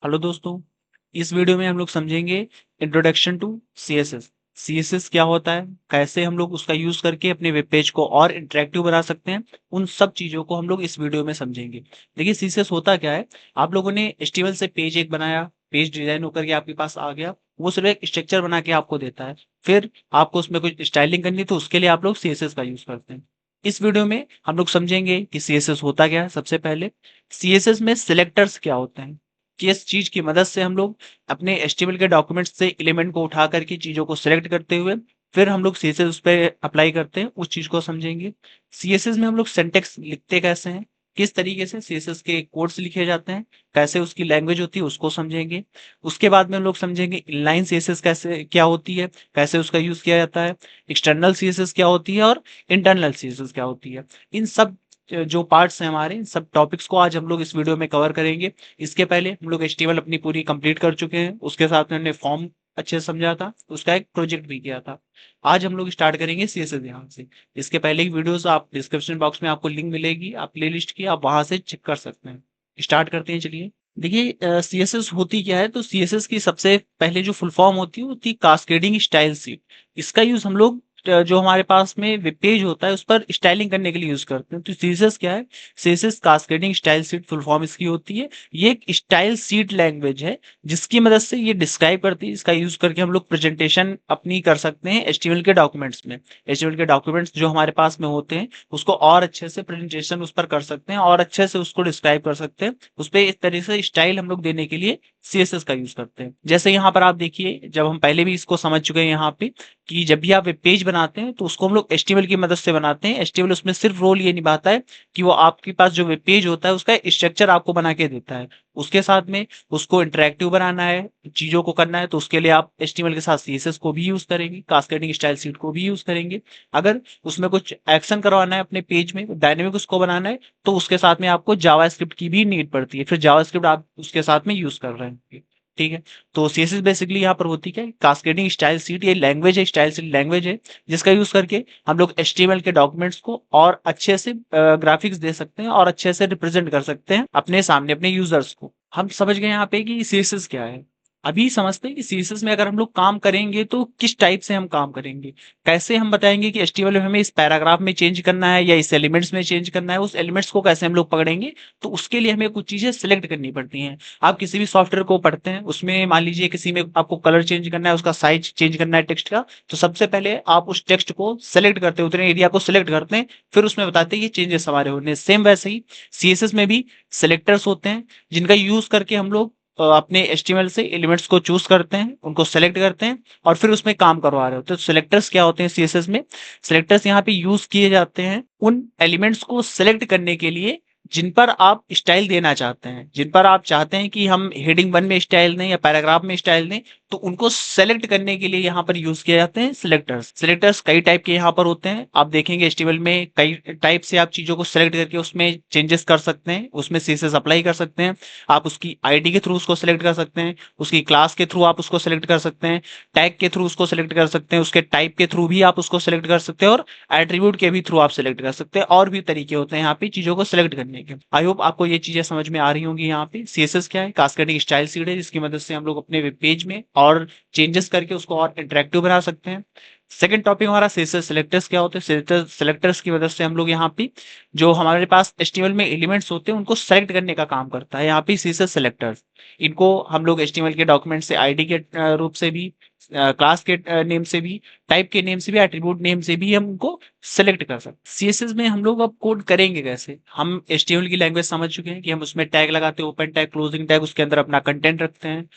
Hello दोस्तों। इस video में हम लोग समझेंगे इंट्रोडक्शन टू सीएसएस। सीएसएस क्या होता है, कैसे हम लोग उसका यूज करके अपने वेब पेज को और इंटरेक्टिव बना सकते हैं, उन सब चीजों को हम लोग इस वीडियो में समझेंगे। देखिए सीएसएस होता क्या है। आप लोगों ने एचटीएमएल से पेज एक बनाया, पेज डिजाइन होकर के आपके पास आ गया, वो सिर्फ एक स्ट्रक्चर बना के आपको देता है। फिर आपको उसमें कुछ स्टाइलिंग करनी है तो उसके लिए आप लोग सीएसएस का यूज करते हैं। इस वीडियो में हम लोग समझेंगे कि सीएसएस होता क्या है। सबसे पहले सीएसएस में सिलेक्टर्स क्या होते हैं, किस चीज की मदद से हम लोग अपने एचटीएमएल के डॉक्यूमेंट से एलिमेंट को उठा करके चीजों को सिलेक्ट करते हुए फिर हम लोग सीएसएस उस पर अप्लाई करते हैं, उस चीज को समझेंगे। सीएसएस में हम लोग सिंटेक्स लिखते कैसे हैं, किस तरीके से सीएसएस के कोड्स लिखे जाते हैं, कैसे उसकी लैंग्वेज होती है उसको समझेंगे। उसके बाद में हम लोग समझेंगे इनलाइन सीएसएस कैसे क्या होती है, कैसे उसका यूज किया जाता है, एक्सटर्नल सीएसएस क्या होती है और इंटरनल सीएसएस क्या होती है। इन सब जो पार्ट्स हैं हमारे, इन सब टॉपिक्स को आज हम लोग इस वीडियो में कवर करेंगे। इसके पहले हम लोग एचटीएमएल अपनी पूरी कंप्लीट कर चुके हैं, उसके साथ में हमने फॉर्म अच्छे से समझा था, उसका एक प्रोजेक्ट भी किया था। आज हम लोग स्टार्ट करेंगे सीएसएस यहाँ से। इसके पहले की वीडियोस आप डिस्क्रिप्शन बॉक्स में आपको लिंक मिलेगी, आप प्लेलिस्ट की आप वहां से चेक कर सकते हैं। स्टार्ट करते हैं चलिए। देखिए सीएसएस होती क्या है, तो सीएसएस की सबसे पहले जो फुल फॉर्म होती है वो होती है कास्केडिंग स्टाइल शीट। इसका यूज हम लोग जो हमारे पास में वेब पेज होता है उस पर स्टाइलिंग करने के लिए यूज करते हैं। तो सीएसएस क्या है, CSS cascading style sheet full form इसकी होती है। ये एक स्टाइल शीट लैंग्वेज है जिसकी मदद से ये डिस्क्राइब करती है, इसका यूज करके हम लोग प्रेजेंटेशन अपनी कर सकते हैं एचटीएमएल के डॉक्यूमेंट्स में। एचटीएमएल के डॉक्यूमेंट्स जो हमारे पास में होते हैं उसको और अच्छे से प्रेजेंटेशन उस पर कर सकते हैं और अच्छे से उसको डिस्क्राइब कर सकते हैं। उस पर इस तरीके से स्टाइल हम लोग देने के लिए सीएसएस का यूज करते हैं। जैसे यहाँ पर आप देखिए, जब हम पहले भी इसको समझ चुके हैं यहाँ पे कि जब भी आप वेब पेज बनाते हैं तो उसको हम लोग एचटीएमएल की मदद से बनाते हैं। एचटीएमएल उसमें सिर्फ रोल ये निभाता है कि वो आपके पास जो वेब पेज होता है उसका स्ट्रक्चर आपको बना के देता है। उसके साथ में उसको इंटरेक्टिव बनाना है, चीजों को करना है, तो उसके लिए आप एचटीएमएल के साथ सीएसएस को भी यूज करेंगे, कास्केडिंग स्टाइल शीट को भी यूज करेंगे। अगर उसमें कुछ एक्शन करवाना है अपने पेज में, डायनेमिक उसको बनाना है, तो उसके साथ में आपको जावास्क्रिप्ट की भी नीड पड़ती है। फिर जावास्क्रिप्ट आप उसके साथ में यूज कर रहे हैं। ठीक है। तो सीएसएस बेसिकली यहाँ पर होती क्या है, कास्केडिंग स्टाइल शीट। ये लैंग्वेज है, स्टाइल शीट लैंग्वेज है जिसका यूज करके हम लोग एचटीएमएल के डॉक्यूमेंट्स को और अच्छे से ग्राफिक्स दे सकते हैं और अच्छे से रिप्रेजेंट कर सकते हैं अपने सामने अपने यूजर्स को। हम समझ गए यहाँ पे कि सीएसएस क्या है। अभी समझते हैं कि सीएसएस में अगर हम लोग काम करेंगे तो किस टाइप से हम काम करेंगे, कैसे हम बताएंगे कि एचटीएमएल में हमें इस पैराग्राफ में चेंज करना है या इस एलिमेंट्स में चेंज करना है, उस एलिमेंट्स को कैसे हम लोग पकड़ेंगे। तो उसके लिए हमें कुछ चीजें सिलेक्ट करनी पड़ती हैं। आप किसी भी सॉफ्टवेयर को पढ़ते हैं, उसमें मान लीजिए किसी में आपको कलर चेंज करना है, उसका साइज चेंज करना है टेक्स्ट का, तो सबसे पहले आप उस टेक्स्ट को सेलेक्ट करते हैं, उतने एरिया को सिलेक्ट करते हैं, फिर उसमें बताते हैं ये चेंजेस हमारे होने हैं। सेम वैसे ही सीएसएस में भी सिलेक्टर्स होते हैं जिनका यूज करके हम लोग अपने एचटीएमएल से एलिमेंट्स को चूज करते हैं, उनको सेलेक्ट करते हैं और फिर उसमें काम करवा रहे होते हैं। तो सिलेक्टर्स क्या होते हैं सीएसएस में, सिलेक्टर्स यहाँ पे यूज किए जाते हैं उन एलिमेंट्स को सिलेक्ट करने के लिए जिन पर आप स्टाइल देना चाहते हैं, जिन पर आप चाहते हैं कि हम हेडिंग 1 में स्टाइल दें या पैराग्राफ में स्टाइल दें, तो उनको सेलेक्ट करने के लिए यहाँ पर यूज किए जाते हैं सिलेक्टर्स। सिलेक्टर्स कई टाइप के यहाँ पर होते हैं, आप देखेंगे एचटीएमएल में कई टाइप से आप चीजों को सिलेक्ट करके उसमें चेंजेस कर सकते हैं, उसमें सीएसएस अप्लाई कर सकते हैं। आप उसकी आईडी के थ्रू उसको सिलेक्ट कर सकते हैं, उसकी क्लास के थ्रू आप उसको सिलेक्ट कर सकते हैं, टैग के थ्रू उसको सिलेक्ट कर सकते हैं, उसके टाइप के थ्रू भी आप उसको सिलेक्ट कर सकते हैं और एट्रीब्यूट के भी थ्रू आप सिलेक्ट कर सकते हैं। और भी तरीके होते हैं यहाँ पे चीजों को सिलेक्ट करने के। आई होप आपको ये चीजें समझ में आ रही होंगी। यहाँ पे सीएसएस क्या है, कास्केडिंग स्टाइल शीट है जिसकी मदद से हम लोग अपने वेब पेज में और चेंजेस करके उसको और इंटरेक्टिव बना सकते हैं। सेकंड टॉपिक हमारा सीएसएस सिलेक्टर्स क्या होते हैं। सिलेक्टर्स की मदद से हम लोग यहाँ पे जो हमारे पास एचटीएमएल में एलिमेंट्स होते हैं उनको सेलेक्ट करने का काम करता है यहाँ पे सीएसएस सिलेक्टर्स। इनको हम लोग एचटीएमएल के डॉक्यूमेंट से आईडी के रूप से भी, क्लास के नेम से भी, टाइप के नेम से भी, एट्रीब्यूट नेम से भी हम उनको सेलेक्ट कर सकते हैं। सीएसएस में हम लोग अब कोड करेंगे कैसे, हम एचटीएमएल की लैंग्वेज समझ चुके हैं कि हम उसमें टैग लगाते हैं, ओपन टैग, क्लोजिंग टैग, उसके अंदर अपना कंटेंट रखते हैं।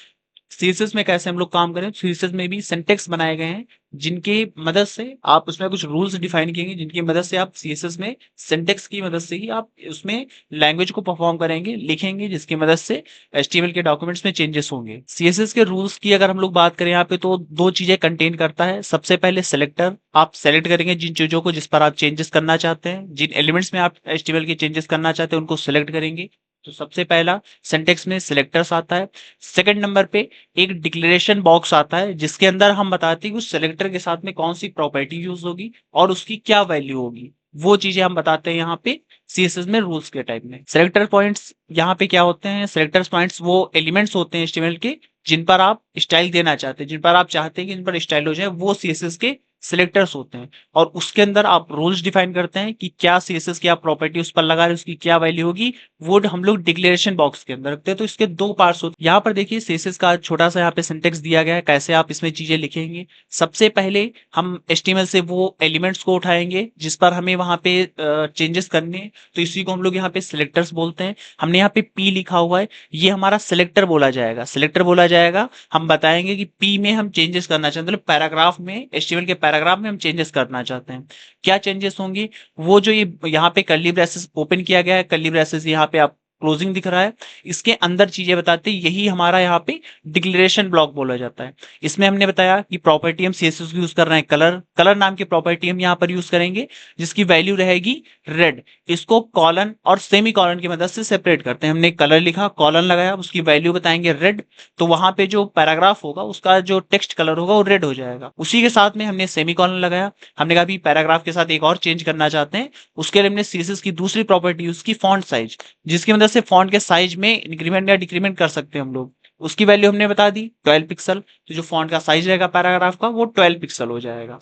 सीएसएस में कैसे हम लोग काम करें, सीएसएस में भी सिंटेक्स बनाए गए हैं जिनकी मदद से आप उसमें कुछ रूल्स डिफाइन किएंगे, जिनकी मदद से आप सीएसएस में सिंटेक्स की मदद से ही आप उसमें लैंग्वेज को परफॉर्म करेंगे, लिखेंगे, जिसकी मदद से एचटीएमएल के डॉक्यूमेंट्स में चेंजेस होंगे। सीएसएस के रूल्स की अगर हम लोग बात करें यहाँ पे तो दो चीजें कंटेन करता है। सबसे पहले सिलेक्टर, आप सेलेक्ट करेंगे जिन चीजों को जिस पर आप चेंजेस करना चाहते हैं, जिन एलिमेंट्स में आप एचटीएमएल के चेंजेस करना चाहते हैं उनको सेलेक्ट करेंगे। तो सबसे पहला सिंटेक्स में सिलेक्टर्स आता है। सेकंड नंबर पे एक डिक्लेरेशन बॉक्स आता है जिसके अंदर हम बताते हैं कि उस सेलेक्टर के साथ में कौन सी प्रॉपर्टी यूज होगी और उसकी क्या वैल्यू होगी। वो चीजें हम बताते हैं यहाँ पे सीएसएस में रूल्स के टाइप में। सेलेक्टर पॉइंट्स यहाँ पे क्या होते हैं? सेलेक्टर्स पॉइंट्स वो एलिमेंट्स होते हैं एचटीएमएल के जिन पर आप स्टाइल देना चाहते हैं, जिन पर आप चाहते हैं कि इन पर स्टाइल हो जाए, वो सीएसएस के सिलेक्टर्स होते हैं। और उसके अंदर आप रूल्स डिफाइन करते हैं कि क्या सीएसएस की आप प्रॉपर्टी उस पर लगा रहे हैं, उसकी क्या वैल्यू होगी, वो हम लोग डिक्लेरेशन बॉक्स के अंदर रखते हैं। तो इसके दो पार्ट्स होते हैं। यहाँ पर देखिए सीएसएस का छोटा सा यहाँ पे सिंटेक्स दिया गया है, कैसे आप इसमें चीजें लिखेंगे। सबसे पहले हम एचटीएमएल से वो एलिमेंट्स को उठाएंगे जिस पर हमें वहां पे चेंजेस करने हैं, तो इसी को हम लोग यहाँ पे सिलेक्टर्स बोलते हैं। हमने यहाँ पे पी लिखा हुआ है, ये हमारा सिलेक्टर बोला जाएगा, सिलेक्टर बोला जाएगा। हम बताएंगे कि पी में हम चेंजेस करना चाहते हैं, मतलब पैराग्राफ में, एचटीएमएल के पैराग्राफ में हम चेंजेस करना चाहते हैं। क्या चेंजेस होंगे? वो जो ये यहाँ पे कर्ली ब्रेसेस ओपन किया गया है, कर्ली ब्रेसेस यहाँ पे आप क्लोजिंग दिख रहा है, इसके अंदर चीजें बताते हैं, यही हमारा यहाँ पे डिक्लेरेशन ब्लॉक बोला जाता है। इसमें हमने बताया कि प्रॉपर्टी हम सीएसएस यूज कर रहे हैं, कलर, कलर नाम की प्रॉपर्टी हम यहाँ पर यूज करेंगे जिसकी वैल्यू रहेगी रेड। इसको कॉलन और सेमी कॉलन की मदद से सेपरेट करते हैं। हमने कलर लिखा, कॉलन लगाया, उसकी वैल्यू बताएंगे रेड, तो वहां पे जो पैराग्राफ होगा उसका जो टेक्स्ट कलर होगा वो रेड हो जाएगा। उसी के साथ में हमने सेमी कॉलन लगाया। हमने कहा भी पैराग्राफ के साथ एक और चेंज करना चाहते हैं, उसके लिए हमने सीएसएस की दूसरी प्रॉपर्टी उसकी फॉन्ट साइज, जिसकी मदद से फॉन्ट के साइज में इंक्रीमेंट या डिक्रीमेंट कर सकते हैं हम लोग, उसकी वैल्यू हमने बता दी 12 पिक्सल। तो जो फॉन्ट का साइज रहेगा पैराग्राफ का वो 12 पिक्सल हो जाएगा।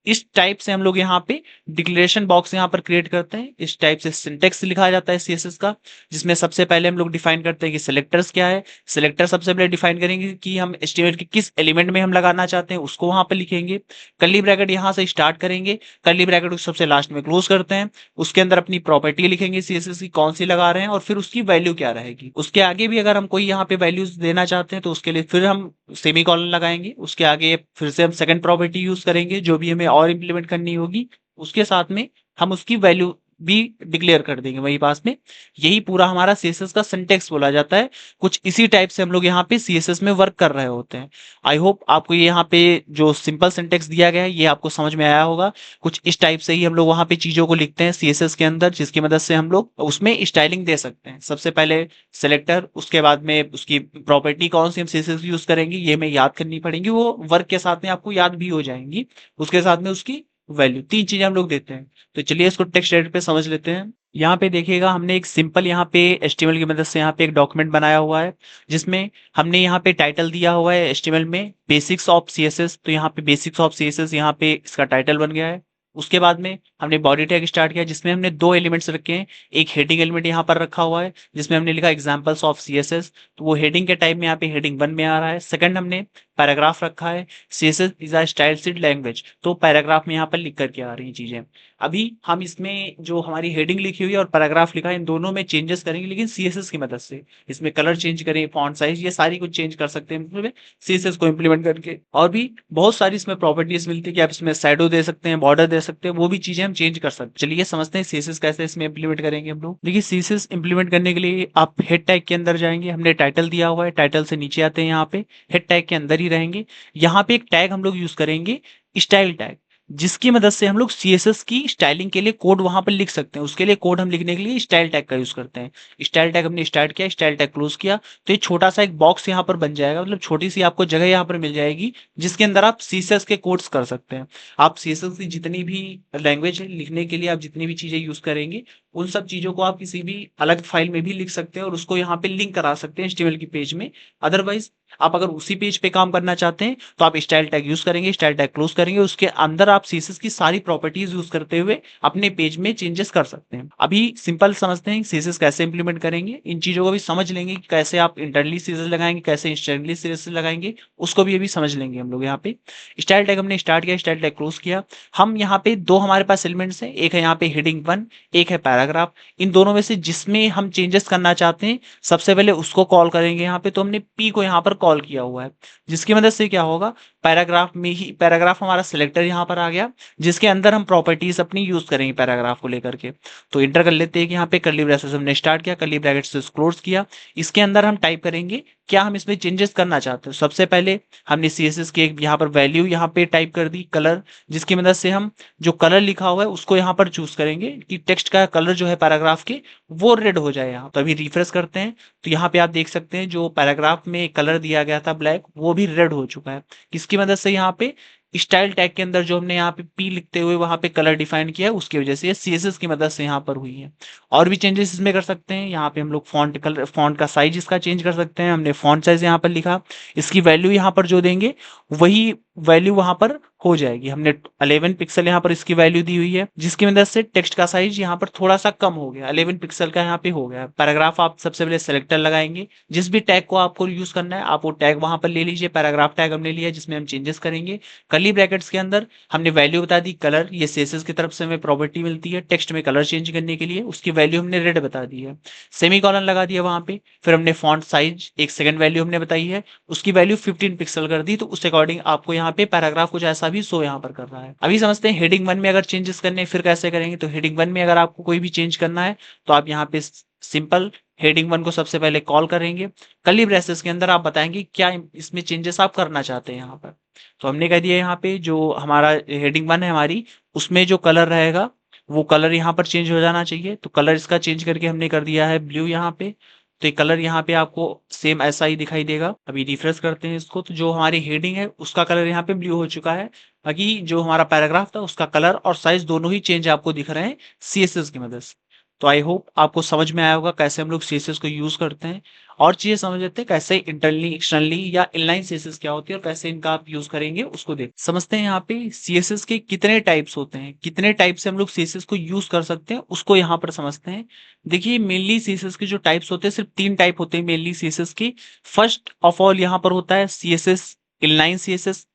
इस टाइप से हम लोग यहाँ पे डिक्लेरेशन बॉक्स यहाँ पर क्रिएट करते हैं। इस टाइप से सिंटेक्स लिखा जाता है सीएसएस का, जिसमें सबसे पहले हम लोग डिफाइन करते हैं कि सिलेक्टर्स क्या है। सिलेक्टर सबसे पहले डिफाइन करेंगे कि हम एचटीएमएल के किस एलिमेंट में हम लगाना चाहते हैं, उसको वहां पर लिखेंगे। कर्ली ब्रैकेट यहाँ से स्टार्ट करेंगे, कर्ली ब्रैकेट को सबसे लास्ट में क्लोज करते हैं। उसके अंदर अपनी प्रॉपर्टी लिखेंगे सीएसएस की कौन सी लगा रहे हैं और फिर उसकी वैल्यू क्या रहेगी। उसके आगे भी अगर हम कोई यहाँ पे वैल्यूज देना चाहते हैं तो उसके लिए फिर हम सेमी कॉलन लगाएंगे। उसके आगे फिर से हम सेकंड प्रॉपर्टी यूज करेंगे जो भी हमें और इंप्लीमेंट करनी होगी, उसके साथ में हम उसकी वैल्यू भी डिक्लेयर कर देंगे वही पास में। यही पूरा हमारा सीएसएस का सिंटेक्स बोला जाता है। कुछ इसी टाइप से हम लोग यहाँ पे सीएसएस में वर्क कर रहे होते हैं। आई होप आपको ये यहाँ पे जो सिंपल सिंटेक्स दिया गया है ये आपको समझ में आया होगा। कुछ इस टाइप से ही हम लोग वहाँ पे चीजों को लिखते हैं सीएसएस के अंदर, जिसकी मदद से हम लोग उसमें स्टाइलिंग दे सकते हैं। सबसे पहले सिलेक्टर, उसके बाद में उसकी प्रॉपर्टी कौन सी हम सीएसएस यूज करेंगे ये हमें याद करनी पड़ेंगी, वो वर्क के साथ में आपको याद भी हो जाएंगी। उसके साथ में उसकी वैल्यू, तीन चीजें हम लोग देते हैं। तो चलिए इसको टेक्स्ट एडिटर पे समझ लेते हैं। यहाँ पे देखिएगा हमने एक सिंपल यहाँ पे एचटीएमएल की मदद से यहाँ पे एक डॉक्यूमेंट बनाया हुआ है, जिसमें हमने यहाँ पे टाइटल दिया हुआ है एचटीएमएल में बेसिक्स ऑफ सीएसएस। तो यहाँ पे बेसिक्स ऑफ सीएसएस यहाँ पे इसका टाइटल बन गया है। उसके बाद में हमने बॉडी टैग स्टार्ट किया जिसमें हमने दो एलिमेंट्स रखे हैं। एक हेडिंग एलिमेंट यहाँ पर रखा हुआ है जिसमें हमने लिखा एग्जांपल्स ऑफ सीएसएस, तो वो हेडिंग के टाइप में यहाँ पे हेडिंग 1 में आ रहा है। सेकंड हमने पैराग्राफ रखा है, CSS is a style sheet language, तो पैराग्राफ में यहाँ पर लिख करके आ रही हैं चीजें। अभी हम इसमें जो हमारी हेडिंग लिखी हुई है और पैराग्राफ लिखा है इन दोनों में चेंजेस करेंगे, लेकिन सीएसएस की मदद से। इसमें कलर चेंज करें, फॉन्ट साइज, ये सारी कुछ चेंज कर सकते हैं सीएसएस को इंप्लीमेंट करके। और भी बहुत सारी इसमें प्रॉपर्टीज मिलती है कि आप इसमें शैडो दे सकते हैं, बॉर्डर दे सकते हैं, वो भी चीजें हम चेंज कर सकते हैं। चलिए समझते हैं सीएसएस कैसे इसमें इंप्लीमेंट करेंगे हम लोग। देखिए सीएसएस इंप्लीमेंट करने के लिए आप हेड टैग के अंदर जाएंगे, हमने टाइटल दिया हुआ है, टाइटल से नीचे आते हैं, यहाँ पे हेड टैग के अंदर ही रहेंगे। यहाँ पे एक टैग हम लोग यूज करेंगे स्टाइल टैग, जिसकी मदद से हम लोग सीएसएस की स्टाइलिंग के लिए कोड वहां पर लिख सकते हैं। उसके लिए कोड हम लिखने के लिए स्टाइल टैग का यूज करते हैं। स्टाइल टैग हमने स्टार्ट किया, स्टाइल टैग क्लोज किया, तो ये छोटा सा एक बॉक्स यहाँ पर बन जाएगा, मतलब छोटी सी आपको जगह यहाँ पर मिल जाएगी जिसके अंदर आप सीएसएस के कोड्स कर सकते हैं। आप सीएसएस की जितनी भी लैंग्वेज लिखने के लिए आप जितनी भी चीजें यूज करेंगे उन सब चीजों को आप किसी भी अलग फाइल में भी लिख सकते हैं और उसको यहाँ पे लिंक करा सकते हैं एचटीएमएल की पेज में। अदरवाइज आप अगर उसी पेज पे काम करना चाहते हैं तो आप स्टाइल टैग यूज करेंगे, स्टाइल टैग क्लोज करेंगे, उसके अंदर आप सीएसएस की सारी प्रॉपर्टीज यूज करते हुए अपने पेज में चेंजेस कर सकते हैं। अभी सिंपल समझते हैं सीएसएस कैसे इंप्लीमेंट करेंगे, इन चीजों को भी समझ लेंगे कि कैसे आप इंटरनली सीएसएस लगाएंगे, कैसे एक्सटर्नली सीएसएस लगाएंगे, उसको भी अभी समझ लेंगे हम लोग। यहाँ पे स्टाइल टैग हमने स्टार्ट किया, स्टाइल टैग क्लोज किया। हम यहाँ पे दो हमारे पास एलिमेंट्स हैं, एक है यहाँ पे हेडिंग 1, एक है पैराग्राफ। इन दोनों में से जिसमें हम चेंजेस करना चाहते हैं सबसे पहले उसको कॉल करेंगे यहाँ पे। तो हमने पी को यहाँ पर कॉल किया हुआ है, जिसकी मदद से क्या होगा, पैराग्राफ में ही, पैराग्राफ हमारा सिलेक्टर यहाँ पर आ गया जिसके अंदर हम प्रॉपर्टीज अपनी यूज करेंगे पैराग्राफ को लेकर के। तो इंटर कर लेते हैं कि यहाँ पे कर्ली ब्रैकेट्स हमने स्टार्ट किया, कर्ली ब्रैकेट से क्लोज किया। इसके अंदर हम टाइप करेंगे क्या हम इसमें चेंजेस करना चाहते हैं। सबसे पहले हमने सीएसएस की एक यहाँ पर वैल्यू यहाँ पे टाइप कर दी कलर, जिसकी मदद से हम जो कलर लिखा हुआ है उसको यहाँ पर चूज करेंगे कि टेक्स्ट का कलर जो है पैराग्राफ के वो रेड हो जाए। यहाँ तो अभी रिफ्रेश करते हैं तो यहाँ पे आप देख सकते हैं जो पैराग्राफ में कलर दिया गया था ब्लैक वो भी रेड हो चुका है। किसकी मदद से, यहाँ पे स्टाइल टैग के अंदर जो हमने यहाँ पे पी लिखते हुए वहां पे कलर डिफाइन किया है उसकी वजह से ये सीएसएस की मदद से यहाँ पर हुई है। और भी चेंजेस इसमें कर सकते हैं। यहाँ पे हम लोग फॉन्ट कलर, फॉन्ट का साइज इसका चेंज कर सकते हैं। हमने फॉन्ट साइज यहाँ पर लिखा, इसकी वैल्यू यहाँ पर जो देंगे वही वैल्यू वहां पर हो जाएगी। हमने 11 पिक्सल यहाँ पर इसकी वैल्यू दी हुई है, जिसकी मदद से टेक्स्ट का साइज यहाँ पर थोड़ा सा कम हो गया, 11 पिक्सल का यहाँ पे हो गया। पैराग्राफ आप सबसे पहले सेलेक्टर लगाएंगे, जिस भी टैग को आपको यूज करना है आप वो टैग वहां पर ले लीजिए। पैराग्राफ टैग हमने लिया जिसमें हम चेंजेस करेंगे। कर्ली ब्रैकेट्स के अंदर हमने वैल्यू बता दी कलर, ये सीएसएस की तरफ से हमें प्रॉपर्टी मिलती है टेक्स्ट में कलर चेंज करने के लिए, उसकी वैल्यू हमने रेड बता दी है। सेमी कॉलन लगा दिया वहां पे। फिर हमने फॉन्ट साइज एक सेकंड वैल्यू हमने बताई है, उसकी वैल्यू 15 पिक्सल कर दी, तो उस अकॉर्डिंग आपको यहाँ पे पैराग्राफ कुछ ऐसा भी शो यहाँ पर कर रहा है। अभी समझते हैं हेडिंग 1 में अगर चेंजेस करने हैं, फिर कैसे करेंगे। तो हेडिंग 1 में अगर आपको कोई भी चेंज करना है तो आप यहाँ पे सिंपल हेडिंग 1 को सबसे पहले कॉल करेंगे। कर्ली ब्रेसेस के अंदर आप बताएंगे क्या इसमें चेंजेस आप करना चाहते हैं यहाँ पर। तो हमने कह दिया यहाँ पे जो हमारा हेडिंग 1 है हमारी, उसमें जो कलर रहेगा वो कलर यहाँ पर चेंज हो जाना चाहिए। तो कलर इसका चेंज करके हमने कर दिया है ब्लू यहाँ पे। तो ये कलर यहाँ पे आपको सेम ऐसा ही दिखाई देगा। अभी रिफ्रेश करते हैं इसको, तो जो हमारी हेडिंग है उसका कलर यहाँ पे ब्लू हो चुका है। बाकी जो हमारा पैराग्राफ था उसका कलर और साइज दोनों ही चेंज आपको दिख रहे हैं सीएसएस की मदद से। तो आई होप आपको समझ में आया होगा कैसे हम लोग सीएसएस को यूज करते हैं। और चीजें समझ लेते हैं कैसे इंटरनली, एक्सटर्नली या इनलाइन सीएसएस क्या होती है और कैसे इनका आप यूज करेंगे उसको देख समझते हैं। यहाँ पे सीएसएस के कितने टाइप्स होते हैं, कितने टाइप से हम लोग सीएसएस को यूज कर सकते हैं उसको यहाँ पर समझते हैं। देखिए मेनली सीएसएस के जो टाइप्स होते हैं सिर्फ 3 टाइप होते हैं मेनली सीएसएस की। फर्स्ट ऑफ ऑल यहाँ पर होता है सीएसएस इनलाइन सीएसएस,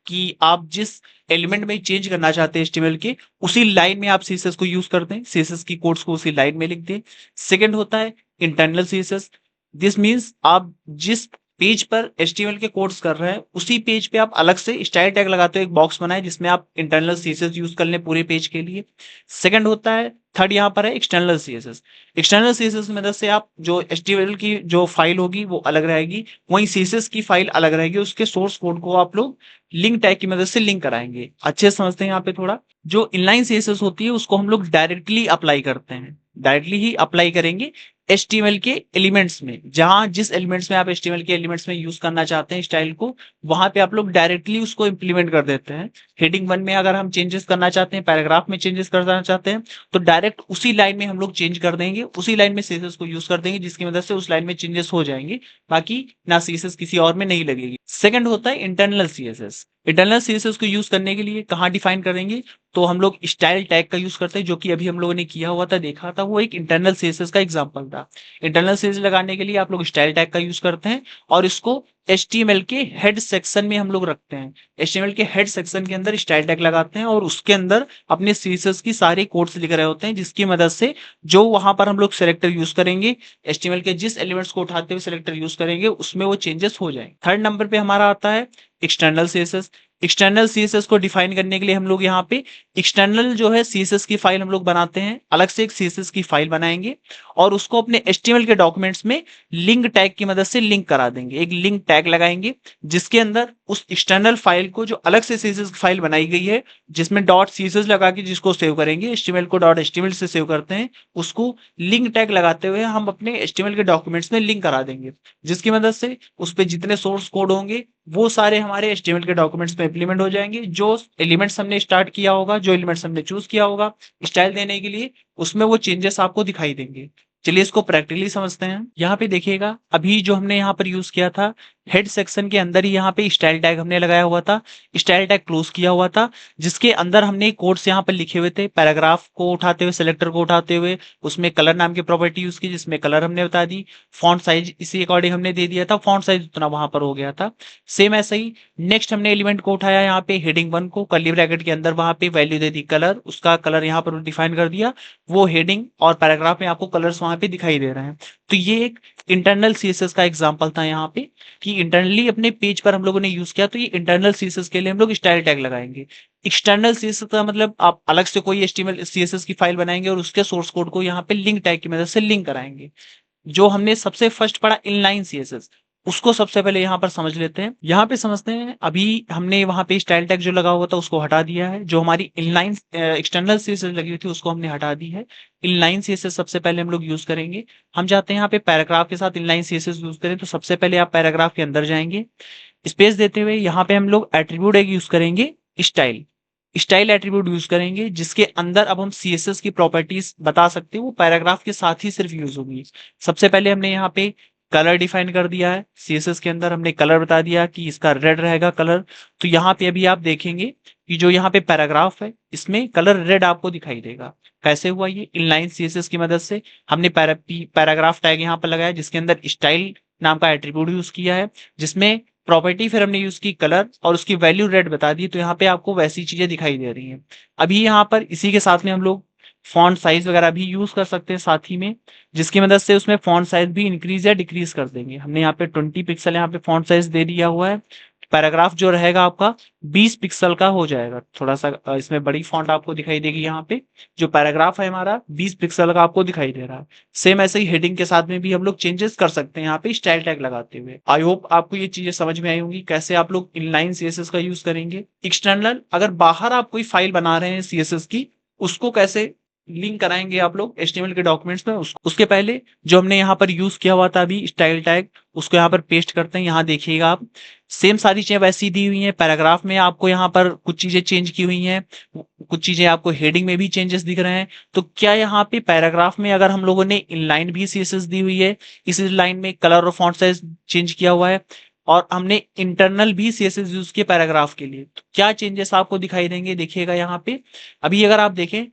कि आप जिस एलिमेंट में चेंज करना चाहते हैं एचटीएमएल के उसी लाइन में आप सीएसएस को यूज करते हैं, सीएसएस की कोड्स को उसी लाइन में लिख दें। सेकंड होता है इंटरनल सीएसएस, दिस मींस आप जिस पेज पर एचटीएमएल के कोड्स कर रहे हैं उसी पेज पे आप अलग से स्टाइल टैग लगाते हो, एक बॉक्स बनाए जिसमें आप इंटरनल सीएसएस यूज कर लें पूरे पेज के लिए। सेकंड होता है, थर्ड यहाँ पर है एक्सटर्नल सीएसएस। एक्सटर्नल सीएसएस की मदद से आप जो एचटीएमएल की जो फाइल होगी वो अलग रहेगी, वहीं सीएसएस की फाइल अलग रहेगी, उसके सोर्स कोड को आप लोग लिंक टैग की मदद से लिंक कराएंगे। अच्छे से समझते हैं यहाँ पे थोड़ा। जो इनलाइन सीएसएस होती है उसको हम लोग डायरेक्टली अप्लाई करते हैं, डायरेक्टली ही अप्लाई करेंगे एचटीएमएल के एलिमेंट्स में। जहां जिस एलिमेंट्स में आप एचटीएमएल के एलिमेंट्स में यूज करना चाहते हैं स्टाइल को, वहां पे आप लोग डायरेक्टली उसको इंप्लीमेंट कर देते हैं। हेडिंग 1 में अगर हम चेंजेस करना चाहते हैं, पैराग्राफ में चेंजेस करना चाहते हैं, तो डायरेक्ट उसी लाइन में हम लोग चेंज कर देंगे, उसी लाइन में सीएसएस को यूज कर देंगे, जिसकी मदद से उस लाइन में चेंजेस हो जाएंगे। बाकी ना सीएसएस किसी और में नहीं लगेगी। सेकंड होता है इंटरनल सीएसएस। इंटरनल सीएसएस को यूज करने के लिए कहाँ डिफाइन करेंगे, तो हम लोग स्टाइल टैग का यूज करते हैं, जो कि अभी हम लोगों ने किया हुआ था, देखा था, वो एक इंटरनल सीएसएस का एग्जांपल था। इंटरनल सीएसएस लगाने के लिए आप लोग स्टाइल टैग का यूज करते हैं और इसको एचटीएमएल के हेड सेक्शन में हम लोग रखते हैं। एचटीएमएल के हेड सेक्शन के अंदर स्टाइल टैग लगाते हैं और उसके अंदर अपने सीएसएस की सारे कोड्स लिख रहे होते हैं, जिसकी मदद से जो वहां पर हम लोग सेलेक्टर यूज करेंगे, एचटीएमएल के जिस एलिमेंट्स को उठाते हुए सेलेक्टर यूज करेंगे उसमें वो चेंजेस हो जाएंगे। थर्ड नंबर पे हमारा आता है एक्सटर्नल सीएसएस। एक्सटर्नल सीएसएस को डिफाइन करने के लिए हम लोग यहाँ पे एक्सटर्नल जो है सीएसएस की फाइल हम लोग बनाते हैं, अलग से एक सीएसएस की फाइल बनाएंगे और उसको अपने एचटीएमएल के डॉक्यूमेंट्स में लिंक टैग की मदद से लिंक करा देंगे। एक लिंक टैग लगाएंगे जिसके अंदर उस एक्सटर्नल फाइल को, जो अलग से सीएसएस की फाइल बनाई गई है जिसमें डॉट सीएसएस लगा के जिसको सेव करेंगे, एचटीएमएल को डॉट एचटीएमएल से सेव करते हैं, उसको लिंक टैग लगाते हुए हम अपने एचटीएमएल के डॉक्यूमेंट्स में लिंक करा देंगे, जिसकी मदद से उस पर जितने सोर्स कोड होंगे वो सारे हमारे एचटीएमएल के डॉक्यूमेंट्स में इंप्लीमेंट हो जाएंगे। जो एलिमेंट्स हमने स्टार्ट किया होगा, जो एलिमेंट्स हमने चूज किया होगा स्टाइल देने के लिए, उसमें वो चेंजेस आपको दिखाई देंगे। चलिए इसको प्रैक्टिकली समझते हैं। यहाँ पे देखिएगा अभी जो हमने यहाँ पर यूज किया था, हेड सेक्शन के अंदर ही यहाँ पे स्टाइल टैग हमने लगाया हुआ था, स्टाइल टैग क्लोज किया हुआ था, जिसके अंदर हमने कोड्स यहाँ पर लिखे हुए थे। पैराग्राफ को उठाते हुए, सेलेक्टर को उठाते हुए उसमें कलर नाम की प्रॉपर्टी यूज की, जिसमें कलर हमने बता दी। फॉन्ट साइज इसी अकॉर्डिंग हमने दे दिया था, फॉन्ट साइज उतना वहां पर हो गया था। सेम ऐसा ही नेक्स्ट हमने एलिमेंट को उठाया यहाँ पे हेडिंग 1 को, कर्ली ब्रैकेट के अंदर वहां पे वैल्यू दे दी कलर, उसका कलर यहाँ पर डिफाइन कर दिया। वो हेडिंग और पैराग्राफ में आपको कलर्स वहां पे दिखाई दे रहे हैं। तो ये एक इंटरनल सीएसएस का एग्जांपल था यहाँ पे, कि इंटरनली अपने पेज पर हम लोगों ने यूज किया। तो ये इंटरनल सीएसएस के लिए हम लोग स्टाइल टैग लगाएंगे। एक्सटर्नल सीएसएस का मतलब आप अलग से कोई एचटीएमएल सीएसएस की फाइल बनाएंगे और उसके सोर्स कोड को यहाँ पे लिंक टैग की मदद से लिंक कराएंगे। जो हमने सबसे फर्स्ट पढ़ा इनलाइन सीएसएस, उसको सबसे पहले यहाँ पर समझ लेते हैं। यहाँ पे समझते हैं, अभी हमने वहां पे स्टाइल टैग जो लगा हुआ था उसको हटा दिया है। जो हमारी इनलाइन एक्सटर्नल सीएसएस लगी हुई थी उसको हमने हटा दी है। इनलाइन सीएसएस सबसे पहले हम लोग यूज करेंगे। हम चाहते हैं यहाँ पे पैराग्राफ के साथ इनलाइन सीएसएस यूज करें, तो सबसे पहले आप पैराग्राफ के अंदर जाएंगे, स्पेस देते हुए यहाँ पे हम लोग एट्रीब्यूट एक यूज करेंगे स्टाइल स्टाइल एट्रीब्यूट यूज करेंगे, जिसके अंदर अब हम सीएसएस की प्रॉपर्टीज बता सकते हैं, वो पैराग्राफ के साथ ही सिर्फ यूज होगी। सबसे पहले हमने यहाँ पे कलर डिफाइन कर दिया है, सीएसएस के अंदर हमने कलर बता दिया कि इसका रेड रहेगा कलर। तो यहाँ पे अभी आप देखेंगे कि जो यहाँ पे पैराग्राफ है इसमें कलर रेड आपको दिखाई देगा। कैसे हुआ ये? इनलाइन सीएसएस की मदद से हमने पैराग्राफ टैग यहाँ पर लगाया, जिसके अंदर स्टाइल नाम का एट्रीब्यूट यूज किया है, जिसमें प्रॉपर्टी फिर हमने यूज की कलर और उसकी वैल्यू रेड बता दी। तो यहाँ पे आपको वैसी चीजें दिखाई दे रही हैं। अभी यहाँ पर इसी के साथ में हम लोग फॉन्ट साइज वगैरह भी यूज कर सकते हैं साथ ही में, जिसकी मदद से उसमें फॉन्ट साइज भी इंक्रीज या डिक्रीज कर देंगे। हमने यहाँ पे 20 पिक्सल यहाँ पे फॉन्ट साइज दे दिया हुआ है। पैराग्राफ जो रहेगा आपका 20 पिक्सल का हो जाएगा। थोड़ा सा इसमें बड़ी फॉन्ट आपको दिखाई देगी। यहाँ पे जो पैराग्राफ है हमारा 20 पिक्सल का आपको दिखाई दे रहा है। सेम ऐसे ही हेडिंग के साथ में भी हम लोग चेंजेस कर सकते हैं यहाँ पे स्टाइल टैग लगाते हुए। आई होप आपको ये चीजें समझ में आई होंगी कैसे आप लोग इनलाइन सीएसएस का यूज करेंगे। एक्सटर्नल, अगर बाहर आप कोई फाइल बना रहे हैं सीएसएस की, उसको कैसे लिंक कराएंगे आप लोग एचटीएमएल के डॉक्यूमेंट्स में। उसके पहले जो हमने यहाँ पर यूज किया हुआ था अभी स्टाइल टैग, उसको यहाँ पर पेस्ट करते हैं। यहाँ देखिएगा आप, सेम सारी चीजें वैसी दी हुई हैं। पैराग्राफ में आपको यहाँ पर कुछ चीजें चेंज की हुई हैं, कुछ चीजें आपको हेडिंग में भी चेंजेस दिख रहे हैं। तो क्या यहाँ पे पैराग्राफ में अगर हम लोगों ने इनलाइन भी सीएसएस दी हुई है, इस लाइन में कलर और फॉन्ट साइज चेंज किया हुआ है, और हमने इंटरनल भी सीएसएस यूज किया पैराग्राफ के लिए, तो क्या चेंजेस आपको दिखाई देंगे? देखिएगा यहाँ पे अभी अगर आप देखें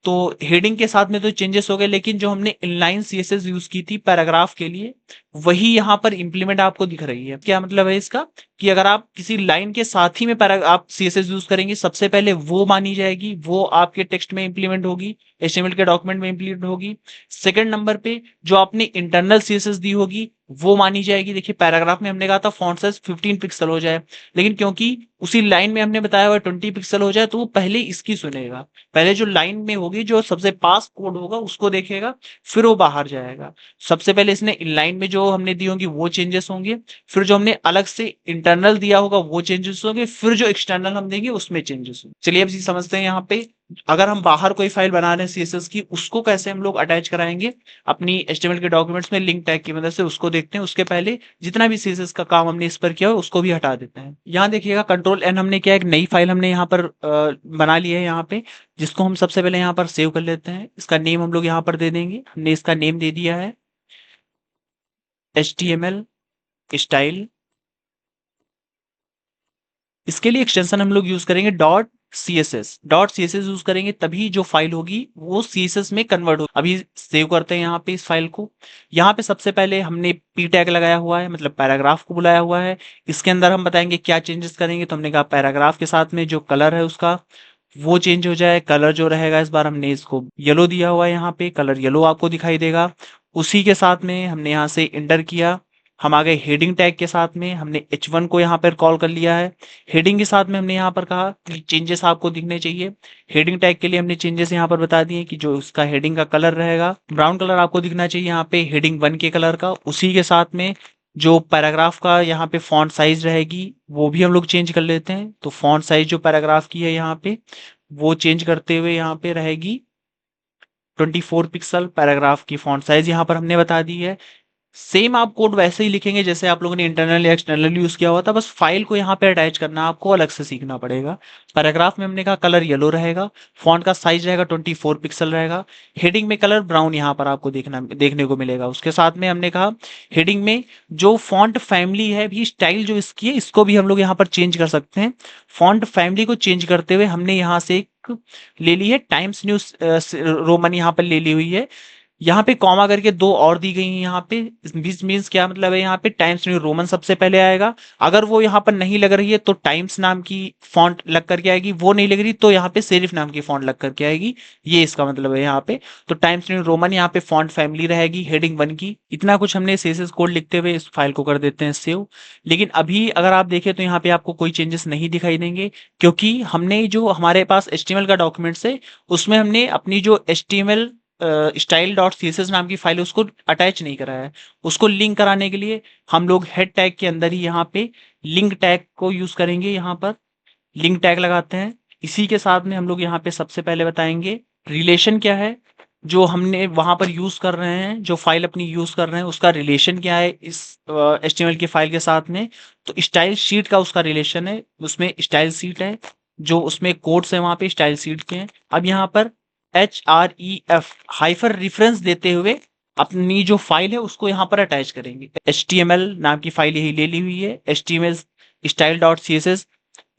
तो हेडिंग के साथ में तो चेंजेस हो गए, लेकिन जो हमने इनलाइन सीएसएस यूज की थी पैराग्राफ के लिए, वही यहाँ पर इंप्लीमेंट आपको दिख रही है। क्या मतलब है इसका? कि अगर आप किसी लाइन के साथ ही में आप सीएसएस यूज करेंगे, सबसे पहले वो मानी जाएगी, वो आपके टेक्स्ट में इंप्लीमेंट होगी, एचटीएमएल के डॉक्यूमेंट में इंप्लीमेंट होगी। सेकंड नंबर पे जो आपने इंटरनल सीएसएस दी होगी वो मानी जाएगी। देखिए पैराग्राफ में हमने कहा था फॉन्ट साइज 15 पिक्सल हो जाए, लेकिन क्योंकि उसी लाइन में हमने बताया हुआ 20 पिक्सल हो जाए, तो वो पहले इसकी सुनेगा। पहले जो लाइन में होगी, जो सबसे पास कोड होगा उसको देखेगा, फिर वो बाहर जाएगा। सबसे पहले इसने इनलाइन में जो हमने दी होंगी वो चेंजेस होंगे, फिर जो हमने अलग से इंटरनल दिया होगा वो चेंजेस होंगे, फिर जो एक्सटर्नल हम देंगे उसमें चेंजेस होंगे। चलिए अब समझते हैं यहाँ पे अगर हम बाहर कोई फाइल बना रहे हैं सीएसएस की, उसको कैसे हम लोग अटैच कराएंगे अपनी एचटीएमएल के डॉक्यूमेंट्स में लिंक टैग की मदद से, उसको देखते हैं। उसके पहले जितना भी सीएसएस का काम हमने इस पर किया हो उसको भी हटा देते हैं। यहाँ देखिएगा कंट्रोल एन, हमने क्या एक नई फाइल हमने यहाँ पर बना ली है यहाँ पे, जिसको हम सबसे पहले यहाँ पर सेव कर लेते हैं। इसका नेम हम लोग यहाँ पर दे देंगे। हमने इसका नेम दे दिया है HTML स्टाइल। इसके लिए एक्सटेंशन हम लोग यूज करेंगे .css यूज करेंगे, तभी जो फाइल होगी वो CSS में कन्वर्ट होगी। अभी सेव करते हैं यहाँ पे इस फाइल को। यहाँ पे सबसे पहले हमने p टैग लगाया हुआ है, मतलब पैराग्राफ को बुलाया हुआ है। इसके अंदर हम बताएंगे क्या चेंजेस करेंगे। तो हमने कहा पैराग्राफ के साथ में जो कलर है उसका वो चेंज हो जाए। कलर जो रहेगा इस बार हमने इसको येलो दिया हुआ है, यहाँ पे कलर येलो आपको दिखाई देगा। उसी के साथ में हमने यहाँ से इंटर किया, हम आ गए हेडिंग टैग के साथ में, हमने H1 को यहाँ पर कॉल कर लिया है। हेडिंग के साथ में हमने यहाँ पर कहा कि चेंजेस आपको दिखने चाहिए। हेडिंग टैग के लिए हमने चेंजेस यहाँ पर बता दिए कि जो उसका हेडिंग का कलर रहेगा ब्राउन कलर आपको दिखना चाहिए यहाँ पे हेडिंग 1 के कलर का। उसी के साथ में जो पैराग्राफ का यहाँ पे फॉन्ट साइज रहेगी वो भी हम लोग चेंज कर लेते हैं। तो फॉन्ट साइज जो पैराग्राफ की है यहाँ पे वो चेंज करते हुए यहाँ पे रहेगी 24 पिक्सल। पैराग्राफ की फॉन्ट साइज यहाँ पर हमने बता दी है। सेम आप कोड वैसे ही लिखेंगे जैसे आप लोगों ने इंटरनल या एक्सटर्नल यूज किया हुआ था, बस फाइल को यहाँ पे अटैच करना आपको अलग से सीखना पड़ेगा। पैराग्राफ में हमने कहा कलर येलो रहेगा, फॉन्ट का साइज रहेगा 24 पिक्सल रहेगा। हेडिंग में कलर ब्राउन यहाँ पर आपको देखने को मिलेगा। उसके साथ में हमने कहा हेडिंग में जो फॉन्ट फैमिली है भी, स्टाइल जो इसकी है इसको भी हम लोग यहाँ पर चेंज कर सकते हैं। फॉन्ट फैमिली को चेंज करते हुए हमने यहाँ से एक ले ली है टाइम्स न्यूज रोमन, यहाँ पर ले ली हुई है। यहाँ पे कॉमा करके दो और दी गई हैं यहाँ पे। बीच मीन्स क्या मतलब है, यहाँ पे टाइम्स न्यू रोमन सबसे पहले आएगा। अगर वो यहाँ पर नहीं लग रही है तो टाइम्स नाम की फॉन्ट लग करके आएगी, वो नहीं लग रही तो यहाँ पे सेरिफ नाम की फॉन्ट लग करके आएगी। ये इसका मतलब है यहाँ पे। तो टाइम्स न्यू रोमन यहाँ पे फॉन्ट फैमिली रहेगी हेडिंग 1 की। इतना कुछ हमने CSS कोड लिखते हुए इस फाइल को कर देते हैं सेव। लेकिन अभी अगर आप देखें तो यहाँ पे आपको कोई चेंजेस नहीं दिखाई देंगे, क्योंकि हमने जो हमारे पास HTML का डॉक्यूमेंट्स है उसमें हमने अपनी जो HTML style.css नाम की फाइल है उसको अटैच नहीं करा है। उसको लिंक कराने के लिए हम लोग हेड टैग के अंदर ही यहाँ पे लिंक टैग को यूज करेंगे। यहाँ पर लिंक टैग लगाते हैं। इसी के साथ में हम लोग यहाँ पे सबसे पहले बताएंगे रिलेशन क्या है जो हमने वहां पर यूज कर रहे हैं, जो फाइल अपनी यूज कर रहे हैं उसका रिलेशन क्या है इस HTML की फाइल के साथ में। तो स्टाइल शीट का उसका रिलेशन है, उसमें स्टाइल शीट है जो उसमें कोड्स है वहां पे स्टाइल शीट के हैं। अब यहाँ पर href हाइफर रेफरेंस देते हुए अपनी जो फाइल है उसको यहाँ पर अटैच करेंगे। html नाम की फाइल यही ले ली हुई है, html style.css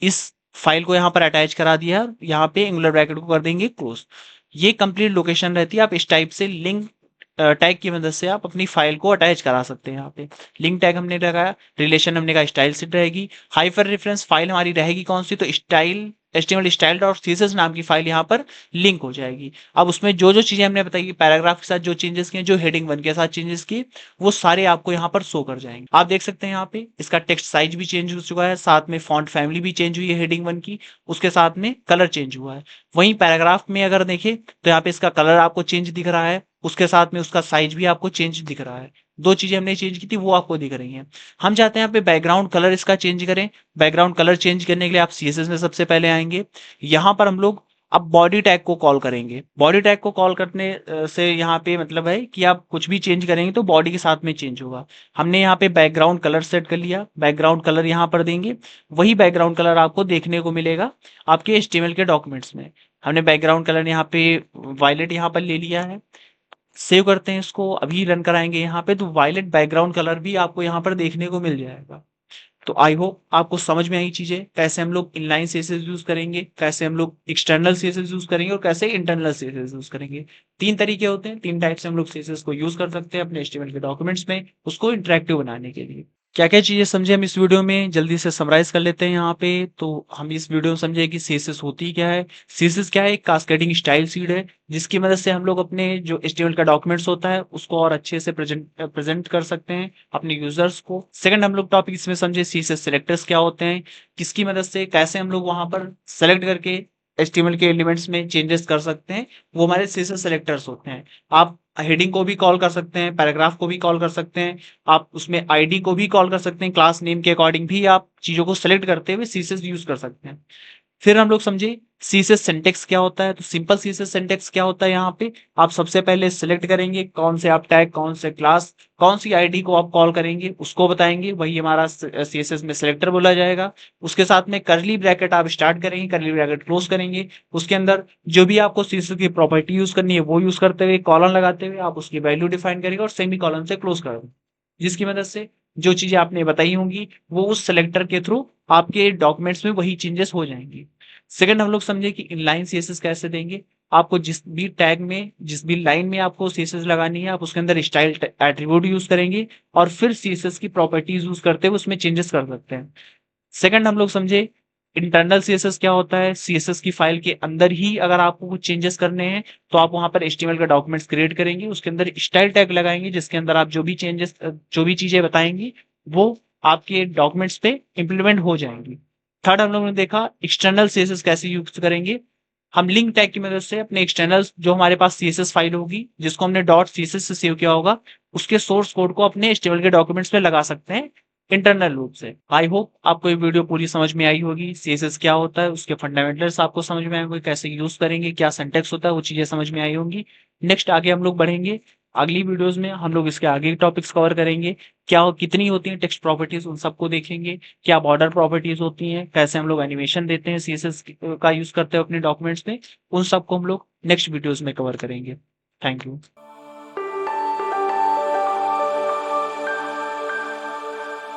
इस फाइल को यहाँ पर अटैच करा दिया है। यहाँ पे एंगुलर ब्रैकेट को कर देंगे क्लोज। ये कंप्लीट लोकेशन रहती है। आप इस टाइप से लिंक टैग की मदद से आप अपनी फाइल को अटैच करा सकते हैं। यहाँ पे लिंक टैग हमने लगाया, रिलेशन हमने कहा स्टाइल शीट रहेगी, हाइपर रेफरेंस फाइल हमारी रहेगी कौन सी, तो स्टाइल HTML style.css नाम की फाइल यहाँ पर लिंक हो जाएगी। अब उसमें जो जो चीजें हमने बताई, पैराग्राफ के साथ जो चेंजेस किए, जो हेडिंग 1 के साथ चेंजेस किए, वो सारे आपको यहाँ पर शो कर जाएंगे। आप देख सकते हैं यहाँ पे इसका टेक्स्ट साइज भी चेंज हो चुका है, साथ में फॉन्ट फैमिली भी चेंज हुई है हेडिंग 1 की, उसके साथ में कलर चेंज हुआ है। वहीं पैराग्राफ में अगर देखें तो यहाँ पे इसका कलर आपको चेंज दिख रहा है, उसके साथ में उसका साइज भी आपको चेंज दिख रहा है। दो चीजें हमने चेंज की थी वो आपको दिख रही हैं। हम चाहते हैं यहाँ पे बैकग्राउंड कलर इसका चेंज करें। बैकग्राउंड कलर चेंज करने के लिए आप CSS में सबसे पहले आएंगे। यहाँ पर हम लोग अब बॉडी टैग को कॉल करेंगे। बॉडी टैग को कॉल करने से यहाँ पे मतलब है कि आप कुछ भी चेंज करेंगे तो बॉडी के साथ में चेंज होगा। हमने यहाँ पे बैकग्राउंड कलर सेट कर लिया, बैकग्राउंड कलर यहाँ पर देंगे। वही बैकग्राउंड कलर आपको देखने को मिलेगा आपके HTML के डॉक्यूमेंट्स में। हमने बैकग्राउंड कलर यहाँ पे वायलेट यहाँ पर ले लिया है। सेव करते हैं इसको, अभी रन कराएंगे यहाँ पे तो वायलेट बैकग्राउंड कलर भी आपको यहाँ पर देखने को मिल जाएगा। तो आई होप आपको समझ में आई चीजें, कैसे हम लोग इनलाइन CSS यूज करेंगे, कैसे हम लोग एक्सटर्नल CSS यूज करेंगे और कैसे इंटरनल CSS यूज करेंगे। तीन तरीके होते हैं, तीन टाइप से हम लोग CSS को यूज कर सकते हैं अपने HTML के डॉक्यूमेंट्स में उसको इंटरेक्टिव बनाने के लिए। क्या क्या चीजें समझे हम इस वीडियो में, जल्दी से समराइज कर लेते हैं यहाँ पे। तो हम इस वीडियो में समझे कि CSS होती क्या है। CSS क्या है, एक कास्केडिंग स्टाइल शीट है जिसकी मदद से हम लोग अपने जो HTML का डॉक्यूमेंट्स होता है उसको और अच्छे से प्रेजेंट कर सकते हैं अपने यूजर्स को। सेकंड हम लोग टॉपिक इसमें समझे CSS सिलेक्टर्स क्या होते हैं, किसकी मदद से कैसे हम लोग वहां पर सेलेक्ट करके HTML के एलिमेंट्स में चेंजेस कर सकते हैं, वो हमारे CSS सिलेक्टर्स होते हैं। आप हेडिंग को भी कॉल कर सकते हैं, पैराग्राफ को भी कॉल कर सकते हैं, आप उसमें आईडी को भी कॉल कर सकते हैं, क्लास नेम के अकॉर्डिंग भी आप चीजों को सेलेक्ट करते हुए CSS यूज कर सकते हैं। फिर हम लोग समझे CSS सिंटेक्स क्या होता है। तो सिंपल CSS सिंटेक्स क्या होता है, यहाँ पे आप सबसे पहले सिलेक्ट करेंगे कौन से आप टैग, कौन से क्लास, कौन सी आईडी को आप कॉल करेंगे उसको बताएंगे, वही हमारा CSS में सिलेक्टर बोला जाएगा। उसके साथ में करली ब्रैकेट आप स्टार्ट करेंगे, करली ब्रैकेट क्लोज करेंगे, उसके अंदर जो भी आपको CSS की प्रॉपर्टी यूज करनी है वो यूज करते हुए कॉलन लगाते हुए आप उसकी वैल्यू डिफाइन करेंगे और सेमी कॉलन से क्लोज कर देंगे, जिसकी मदद से जो चीजें आपने बताई होंगी वो उस सेलेक्टर के थ्रू आपके डॉक्यूमेंट्स में वही चेंजेस हो जाएंगी। सेकंड हम लोग समझे कि इनलाइन CSS कैसे देंगे। आपको जिस भी टैग में, जिस भी लाइन में आपको CSS लगानी है आप उसके अंदर स्टाइल एट्रीब्यूट यूज करेंगे और फिर CSS की प्रॉपर्टीज यूज करते हुए उसमें चेंजेस कर सकते हैं। सेकंड हम लोग समझे इंटरनल CSS क्या होता है। CSS की फाइल के अंदर ही अगर आपको कुछ चेंजेस करने हैं तो आप वहां पर HTML का डॉक्यूमेंट्स क्रिएट करेंगे, उसके अंदर स्टाइल टैग लगाएंगे जिसके अंदर आप जो भी चेंजेस, जो भी चीजें बताएंगी वो आपके डॉक्यूमेंट्स पे इंप्लीमेंट हो जाएंगी। थर्ड हम लोगों ने देखा एक्सटर्नल CSS कैसे यूज करेंगे। हम लिंक टैग की मदद से अपने एक्सटर्नल जो हमारे पास CSS फाइल होगी जिसको हमने .css से सेव किया होगा उसके सोर्स कोड को अपने HTML के डॉक्यूमेंट्स में लगा सकते हैं इंटरनल रूप से। आई होप आपको ये वीडियो पूरी समझ में आई होगी। CSS क्या होता है, उसके फंडामेंटल्स आपको समझ में आए होंगे, कैसे यूज करेंगे, क्या सिंटैक्स होता है, वो चीजें समझ में आई होंगी। नेक्स्ट आगे हम लोग बढ़ेंगे, अगली वीडियोस में हम लोग इसके आगे टॉपिक्स कवर करेंगे। क्या कितनी होती हैं टेक्स्ट प्रॉपर्टीज उन सबको देखेंगे, क्या बॉर्डर प्रॉपर्टीज होती हैं, कैसे हम लोग एनिमेशन देते हैं CSS का यूज करते हैं अपने डॉक्यूमेंट्स में, उन सबको हम लोग नेक्स्ट वीडियोस में कवर करेंगे। Thank you.